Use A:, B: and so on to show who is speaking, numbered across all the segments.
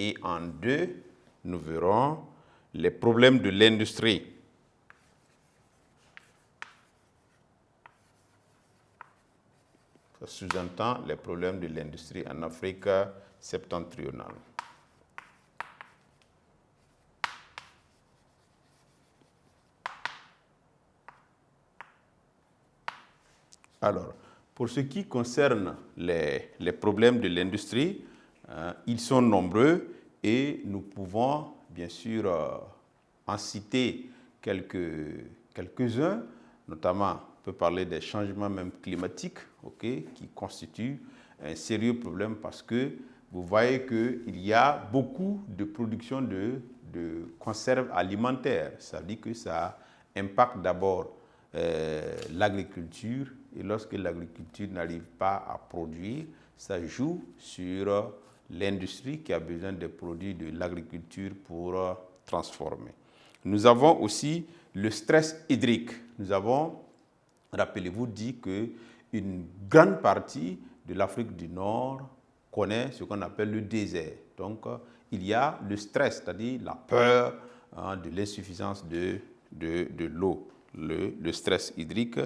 A: Et en 2, nous verrons les problèmes de l'industrie. Ça sous-entend les problèmes de l'industrie en Afrique septentrionale. Alors, pour ce qui concerne les problèmes de l'industrie, ils sont nombreux et nous pouvons bien sûr en citer quelques-uns, notamment on peut parler des changements même climatiques, qui constituent un sérieux problème parce que vous voyez qu'il y a beaucoup de production de conserves alimentaires. Ça veut dire que ça impacte d'abord l'agriculture, et lorsque l'agriculture n'arrive pas à produire, ça joue sur l'industrie qui a besoin des produits de l'agriculture pour transformer. Nous avons aussi le stress hydrique. Nous avons, rappelez-vous, dit qu'une grande partie de l'Afrique du Nord connaît ce qu'on appelle le désert. Donc, il y a le stress, c'est-à-dire la peur de l'insuffisance de l'eau, le stress hydrique.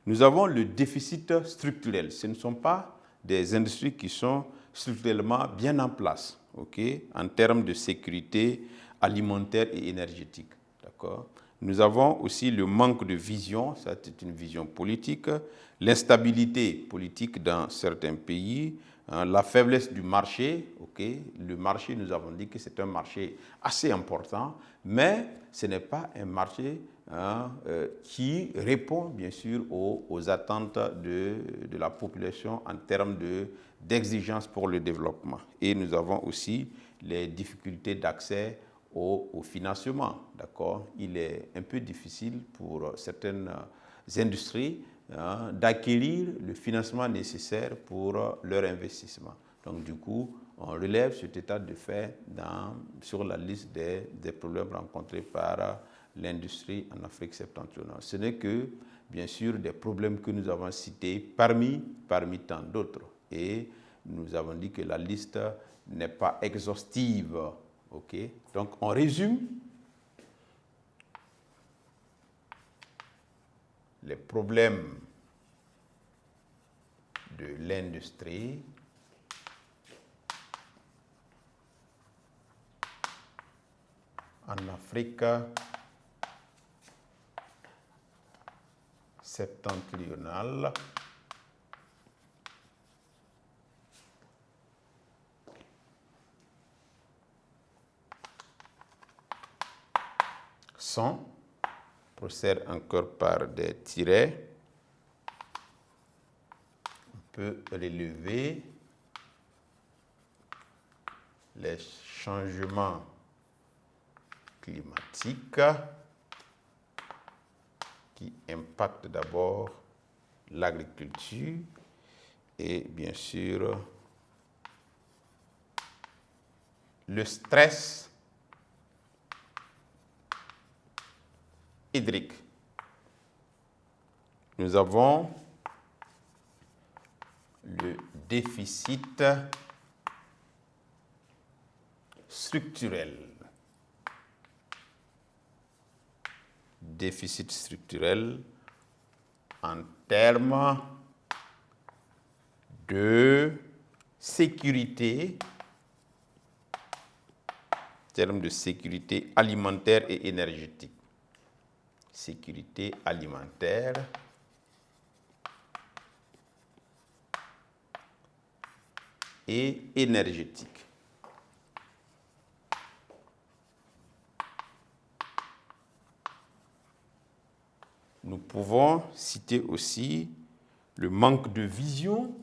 A: Nous avons le déficit structurel. Ce ne sont pas des industries qui sont structurellement bien en place, en termes de sécurité alimentaire et énergétique. D'accord ? Nous avons aussi le manque de vision, ça c'est une vision politique, l'instabilité politique dans certains pays, la faiblesse du marché. Le marché, nous avons dit que c'est un marché assez important, mais ce n'est pas un marché qui répond bien sûr aux attentes de la population en termes d'exigences pour le développement. Et nous avons aussi les difficultés d'accès au financement. D'accord ? Il est un peu difficile pour certaines industries d'acquérir le financement nécessaire pour leur investissement. Donc du coup, on relève cet état de fait sur la liste des problèmes rencontrés par l'industrie en Afrique septentrionale. Ce n'est que, bien sûr, des problèmes que nous avons cités parmi tant d'autres. Et nous avons dit que la liste n'est pas exhaustive. Donc, on résume les problèmes de l'industrie en Afrique septentrionale sont, on procède encore par des tirets, on peut relever les changements climatiques qui impactent d'abord l'agriculture et bien sûr le stress hydrique. Nous avons le déficit structurel. Déficit structurel en termes de sécurité, alimentaire et énergétique. Sécurité alimentaire et énergétique. Nous pouvons citer aussi le manque de vision,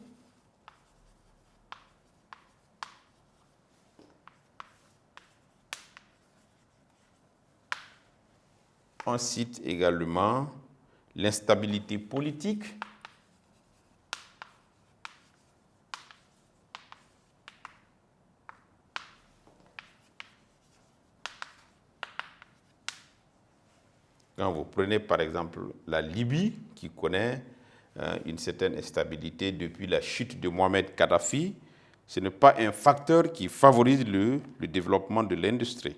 A: on cite également l'instabilité politique, quand vous prenez par exemple la Libye, qui connaît une certaine instabilité depuis la chute de Mohamed Kadhafi, Ce n'est pas un facteur qui favorise le développement de l'industrie.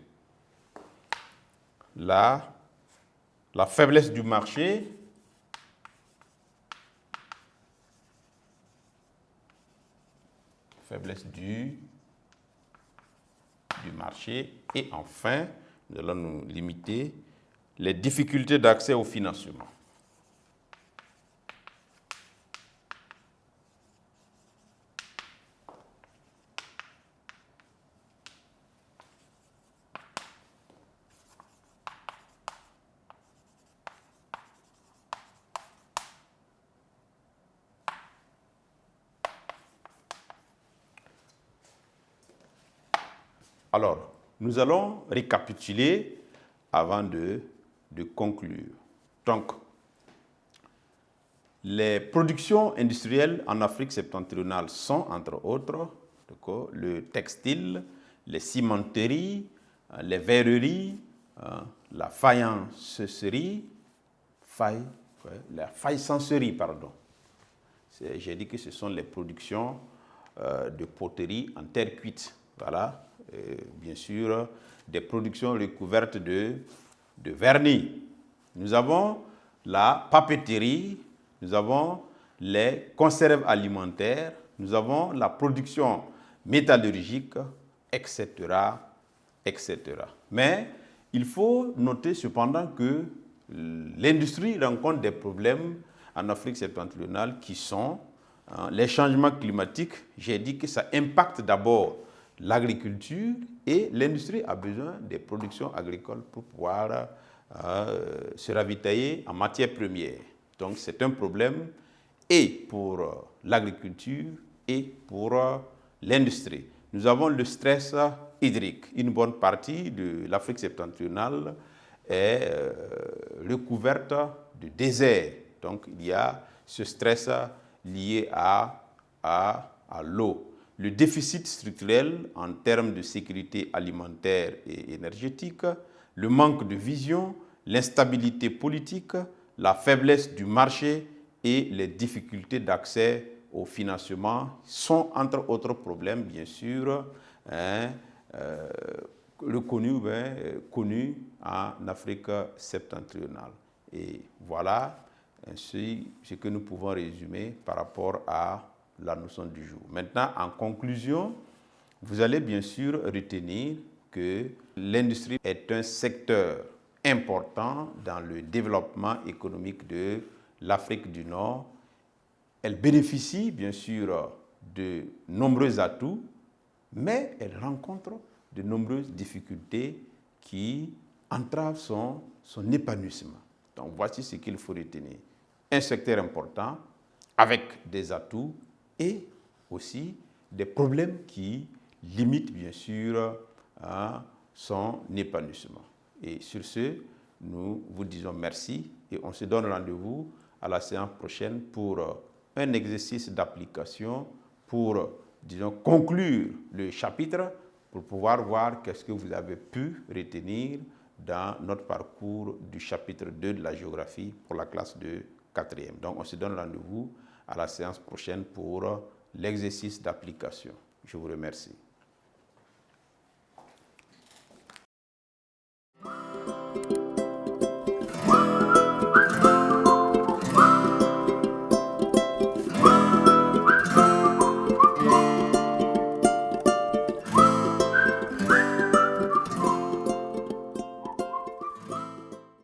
A: La faiblesse du marché marché. Et enfin, nous allons nous limiter les difficultés d'accès au financement. Alors, nous allons récapituler avant de conclure. Donc, les productions industrielles en Afrique septentrionale sont, entre autres, le textile, les cimenteries, les verreries, la faïencerie, la faïencerie, pardon. J'ai dit que ce sont les productions de poterie en terre cuite. Voilà. Bien sûr, des productions recouvertes de vernis. Nous avons la papeterie, nous avons les conserves alimentaires, nous avons la production métallurgique, etc., etc. Mais il faut noter cependant que l'industrie rencontre des problèmes en Afrique septentrionale qui sont les changements climatiques. J'ai dit que ça impacte d'abord l'agriculture et l'industrie a besoin des productions agricoles pour pouvoir se ravitailler en matières premières. Donc c'est un problème et pour l'agriculture et pour l'industrie. Nous avons le stress hydrique. Une bonne partie de l'Afrique septentrionale est recouverte de désert. Donc il y a ce stress lié à l'eau. Le déficit structurel en termes de sécurité alimentaire et énergétique, le manque de vision, l'instabilité politique, la faiblesse du marché et les difficultés d'accès au financement sont, entre autres problèmes, bien sûr, connus en Afrique septentrionale. Et voilà ainsi ce que nous pouvons résumer par rapport à la notion du jour. Maintenant, en conclusion, vous allez bien sûr retenir que l'industrie est un secteur important dans le développement économique de l'Afrique du Nord. Elle bénéficie bien sûr de nombreux atouts, mais elle rencontre de nombreuses difficultés qui entravent son épanouissement. Donc voici ce qu'il faut retenir. Un secteur important avec des atouts et aussi des problèmes qui limitent bien sûr son épanouissement. Et sur ce, nous vous disons merci et on se donne rendez-vous à la séance prochaine pour un exercice d'application pour, disons, conclure le chapitre pour pouvoir voir qu'est-ce que vous avez pu retenir dans notre parcours du chapitre 2 de la géographie pour la classe de 4e. Donc, on se donne rendez-vous à la séance prochaine pour l'exercice d'application. Je vous remercie.